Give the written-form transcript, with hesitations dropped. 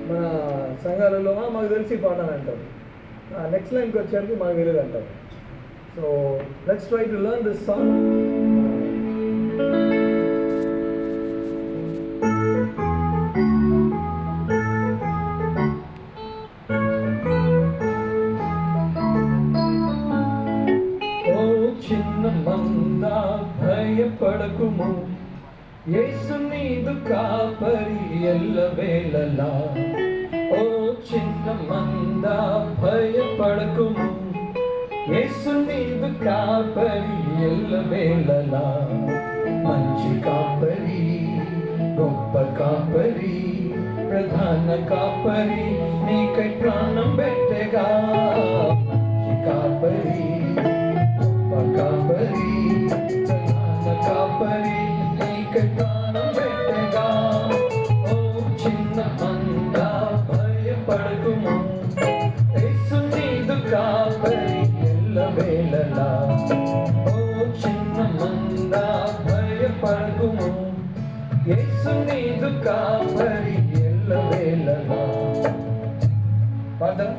మన సంఘాలలో మాకు తెలిసి పాట అని అంటారు. నెక్స్ట్ లైన్కి వచ్చేసరికి మాకు తెలియదు అంటారు. So let's try to learn this song. చిన్న మంద భయపడకుము, యేసు నీదు కాపరి ఎల్లవేళలా. ఓ చిన్న మంద భయపడకుము, యేసు నీదు కాపరి ఎల్లవేళలా. మంచి కాపరి, గొప్ప కాపరి, ప్రధాన కాపరి, నీకై ప్రాణం పెట్టగా. మంచి కాపరి, కాపరి, ప్రధాన కాపరి, నీకై ప్రాణం పెట్టగా. ఓ చిన్న మంద భయపడకుము, యేసు నీదు కాపరి ఎల్లవేళలా. ఓ చిన్న మంద భయపడకుము, యేసు నీదు కాపరి ఎల్లవేళలా. పాడతారా?